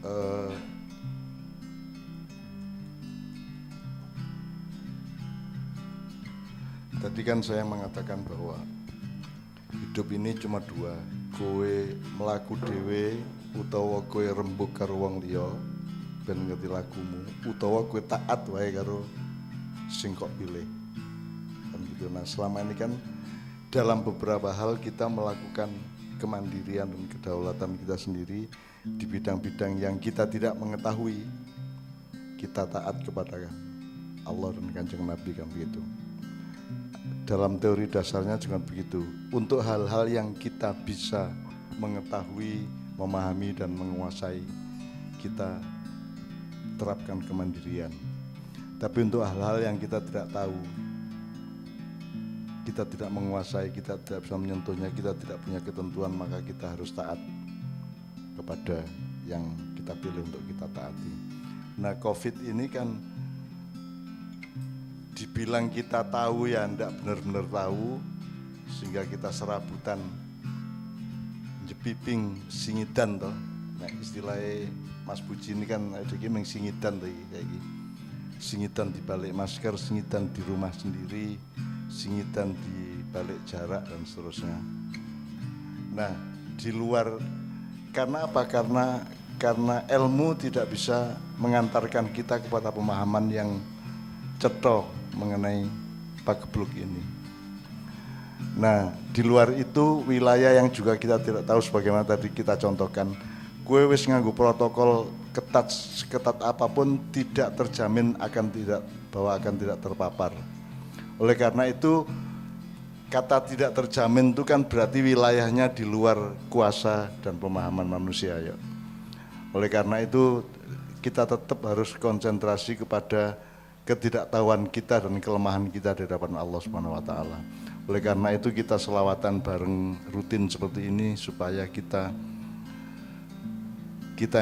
Eh, Tadi kan saya mengatakan bahwa hidup ini cuma dua, kowe melaku dhewe utawa kowe rembug karo wong liya ben ngerti lagumu, utawa kowe taat wae karo sing kok pilih. Kan gitu. Nah, selama ini kan dalam beberapa hal kita melakukan kemandirian dan kedaulatan kita sendiri di bidang-bidang yang kita tidak mengetahui. Kita taat kepada Allah dan Kanjeng Nabi kan begitu. Dalam teori dasarnya juga begitu. Untuk hal-hal yang kita bisa mengetahui, memahami dan menguasai, kita terapkan kemandirian. Tapi untuk hal-hal yang kita tidak tahu, kita tidak menguasai, kita tidak bisa menyentuhnya, kita tidak punya ketentuan, maka kita harus taat kepada yang kita pilih untuk kita taati. Nah, COVID ini kan dibilang kita tahu ya enggak benar-benar tahu, sehingga kita serabutan jepiping singidan toh. Nah, istilahnya Mas Puji ini kan ada gini singidan tuh kayak gini. Singidan di balik masker, singidan di rumah sendiri, singidan di balik jarak dan seterusnya. Nah, di luar karena apa? Karena ilmu tidak bisa mengantarkan kita kepada pemahaman yang cetok mengenai pagebluk ini. Nah, di luar itu wilayah yang juga kita tidak tahu sebagaimana tadi kita contohkan. Gue wis nganggo protokol ketat apapun tidak terjamin bahwa akan tidak terpapar. Oleh karena itu kata tidak terjamin itu kan berarti wilayahnya di luar kuasa dan pemahaman manusia ya. Oleh karena itu kita tetap harus konsentrasi kepada ketidaktahuan kita dan kelemahan kita di hadapan Allah Subhanahu wa taala. Oleh karena itu kita selawatan bareng rutin seperti ini supaya kita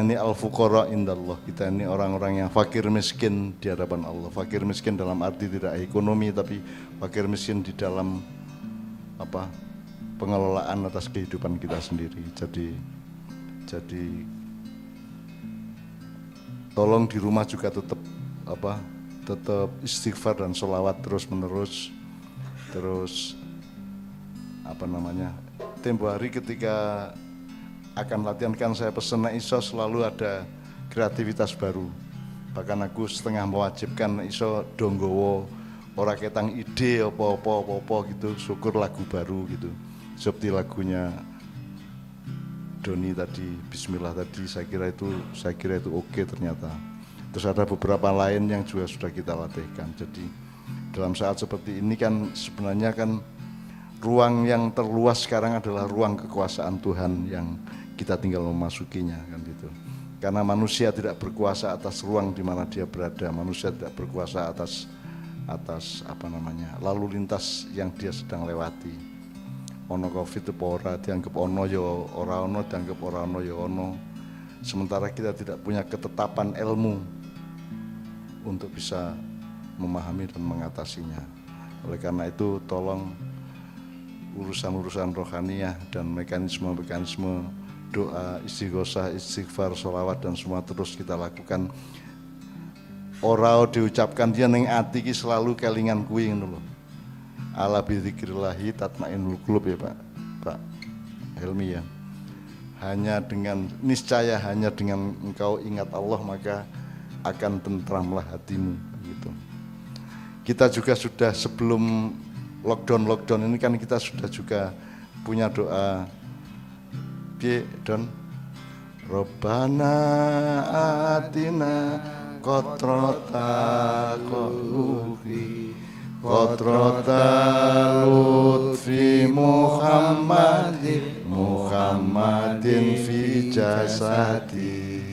ini al-fuqara indallah, kita ini orang-orang yang fakir miskin di hadapan Allah. Fakir miskin dalam arti tidak ekonomi, tapi fakir miskin di dalam pengelolaan atas kehidupan kita sendiri. Jadi tolong di rumah juga tetap istighfar dan sholawat terus menerus. Terus tempo hari ketika akan latihan kan saya pesen iso selalu ada kreativitas baru. Bahkan aku setengah mewajibkan iso donggowo ora ketang ide apa gitu, syukur lagu baru gitu. Seperti lagunya Doni tadi, Bismillah tadi, saya kira itu oke ternyata. Terus ada beberapa lain yang juga sudah kita latihkan. Jadi dalam saat seperti ini kan sebenarnya kan ruang yang terluas sekarang adalah ruang kekuasaan Tuhan yang kita tinggal memasukinya kan gitu. Karena manusia tidak berkuasa atas ruang di mana dia berada, manusia tidak berkuasa atas lalu lintas yang dia sedang lewati. Ono Covid itu ora dianggap ono ya ora ono, dianggap ora ono ya ono. Sementara kita tidak punya ketetapan ilmu untuk bisa memahami dan mengatasinya. Oleh karena itu tolong urusan-urusan rohaniyah dan mekanisme doa, istighosah, istighfar, sholawat dan semua terus kita lakukan. Ora diucapkan dia ning ati ki selalu kelingan kuwi ngono lho. Ala bidzikrillahi tatmainnul qulub ya Pak Helmi ya. Niscaya hanya dengan engkau ingat Allah maka akan tentramlah hatimu gitu. Kita juga sudah sebelum lockdown ini kan kita sudah juga punya doa Don Robbana atina qatrata qulubi qatrata lutfi Muhammadin fi jasadi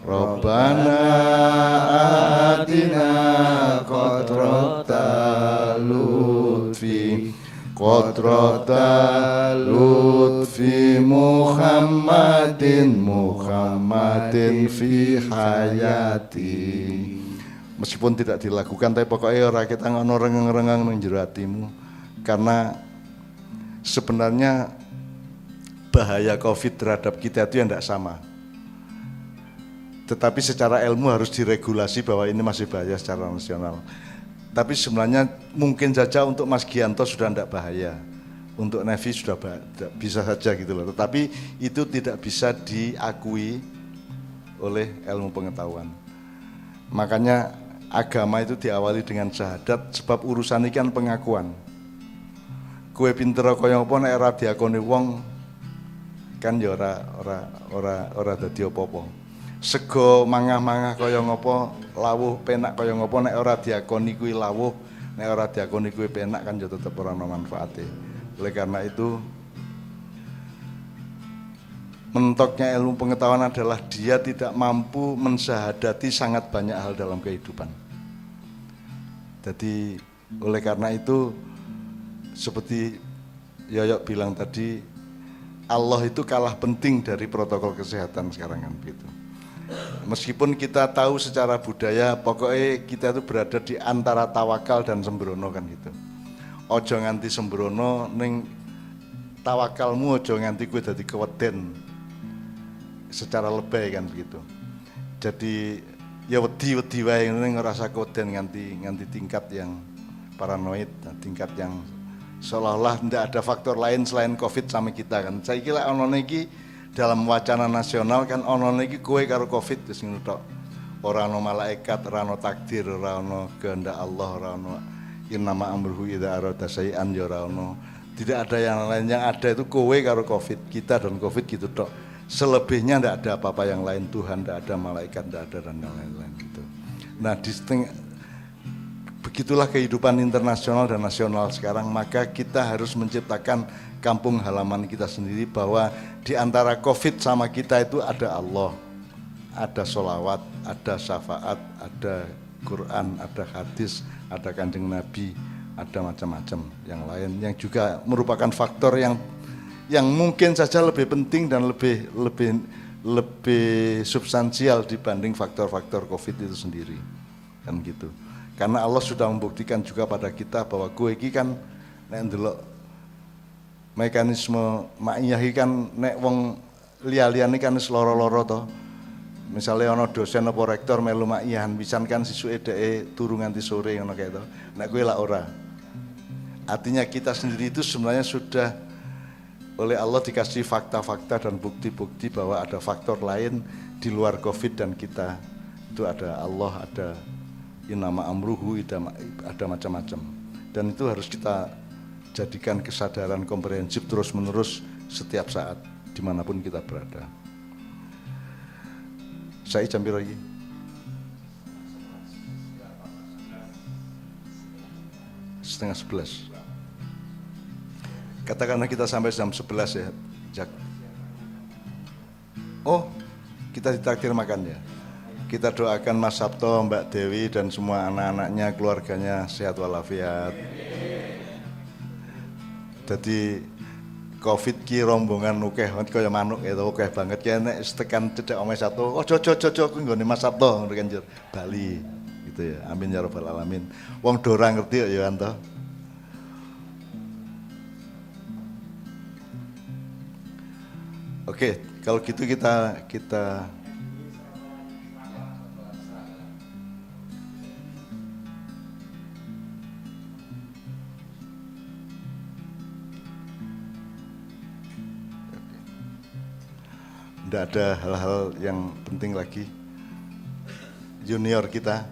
Robbana atina qatrata lutfi qatrata lutfi Muhammadin fi hayati. Meskipun tidak dilakukan tapi pokoknya ora kita ngono rengeng-rengeng nang jero atimu. Karena sebenarnya bahaya Covid terhadap kita itu yang tidak sama. Tetapi secara ilmu harus diregulasi bahwa ini masih bahaya secara nasional. Tapi sebenarnya mungkin saja untuk Mas Gianto sudah tidak bahaya, untuk Nevi sudah bisa saja gitu loh. Tetapi itu tidak bisa diakui oleh ilmu pengetahuan. Makanya agama itu diawali dengan syahadat, sebab urusan ini kan pengakuan. Kue pinter kaya apa nek ora diakoni wong kan ya ora dadi apa-apa. Sego mangah-mangah kaya ngopo, lawuh penak kaya ngopo nek ora diakoni kuwi lawuh, nek ora diakoni kuwi penak kan ya tetep ora ana manfaate. Oleh karena itu mentoknya ilmu pengetahuan adalah dia tidak mampu mensyahadati sangat banyak hal dalam kehidupan. Jadi oleh karena itu seperti Yoyok bilang tadi, Allah itu kalah penting dari protokol kesehatan sekarang kan begitu. Meskipun kita tahu secara budaya, pokoknya kita itu berada di antara tawakal dan sembrono kan gitu. Ojo nganti sembrono, ning tawakalmu ojo nganti kowe dadi keweden secara lebay kan begitu. Jadi ya wedi wae ning ngerasa keweden nganti tingkat yang paranoid, tingkat yang seolah-olah tidak ada faktor lain selain COVID sama kita kan. Saya kira ono niki dalam wacana nasional kan ono niki kowe karo COVID wis ngono tok. Ora ono malaikat, ora ono takdir, ora ono kehendak Allah, ora ono innama amruhu idza arada syai'an ya ora ono. Tidak ada yang lain, yang ada itu kowe karo COVID, kita dan COVID gitu tok. Selebihnya tidak ada apa-apa yang lain, Tuhan tidak ada, malaikat tidak ada dan yang lain-lain gitu. Nah, begitulah kehidupan internasional dan nasional sekarang, maka kita harus menciptakan kampung halaman kita sendiri bahwa di antara COVID sama kita itu ada Allah, ada sholawat, ada syafaat, ada Quran, ada hadis, ada kanjeng Nabi, ada macam-macam yang lain yang juga merupakan faktor yang mungkin saja lebih penting dan lebih substansial dibanding faktor-faktor COVID itu sendiri kan gitu. Karena Allah sudah membuktikan juga pada kita bahwa kowe iki kan nek ndelok mekanisme ma'iyah iki kan nek wong liya-liyane kan wis loro-loro to. Misale ana dosen apa rektor melu ma'iyahan pisan kan sisuke dheke turu nganti sore ngono kae to. Nek kowe lak ora. Artinya kita sendiri itu sebenarnya sudah oleh Allah dikasih fakta-fakta dan bukti-bukti bahwa ada faktor lain di luar COVID dan kita. Itu ada Allah, ada innama amruhu, ada macam-macam. Dan itu harus kita jadikan kesadaran komprehensif terus-menerus setiap saat, dimanapun kita berada. Saya jam berapa lagi? Setengah 11. Katakanlah kita sampai jam 11 ya, Jak. Oh, kita ditraktir makan ya. Kita doakan Mas Sabto, Mbak Dewi dan semua anak-anaknya, keluarganya sehat walafiat. Jadi COVID ki rombongan ukeh kaya manuk itu ukeh banget ya nek tekan cedek omahe satu. Ojo ku nggone Mas Sabto ngono kan Bali gitu ya. Amin ya rabbal alamin. Wong do ora ngerti ya Anto. Oke, kalau gitu kita tidak ada hal-hal yang penting lagi. Junior kita,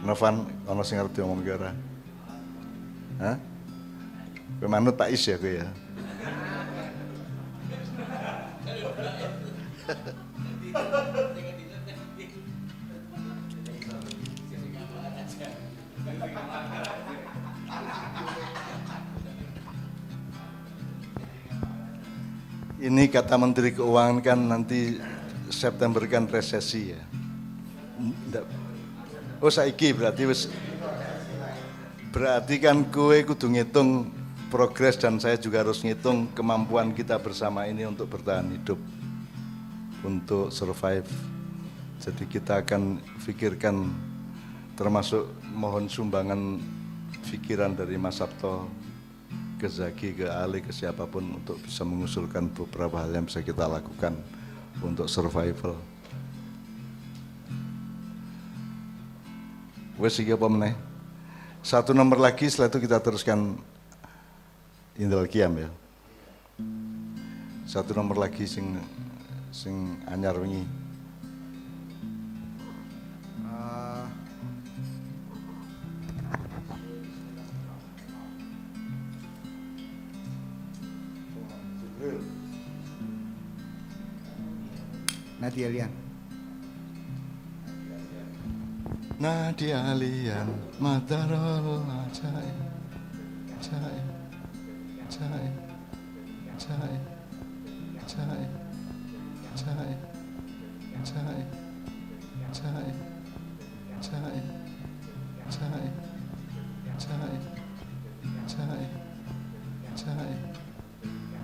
Novan, ono sing ngerti omong gara. Hah? Kowe manut Pak Is ya kowe ya. Ini kata Menteri Keuangan kan nanti September kan resesi ya. Oh saiki berarti kan kowe kudu ngitung progres dan saya juga harus ngitung kemampuan kita bersama ini untuk bertahan hidup, untuk survive. Jadi kita akan pikirkan, termasuk mohon sumbangan pikiran dari Mas Sabto ke Zaki, ke Ali, ke siapapun untuk bisa mengusulkan beberapa hal yang bisa kita lakukan untuk survival. Wes iki apa meneh? Satu nomor lagi, setelah itu kita teruskan Indral Qiyam ya. Satu nomor lagi sing anyar wingi. Nadia Lian. Nadia Lian, Madarul Ajaib, Ajaib, Ajaib, Ajaib, Ajaib, Ajaib, Ajaib, Ajaib.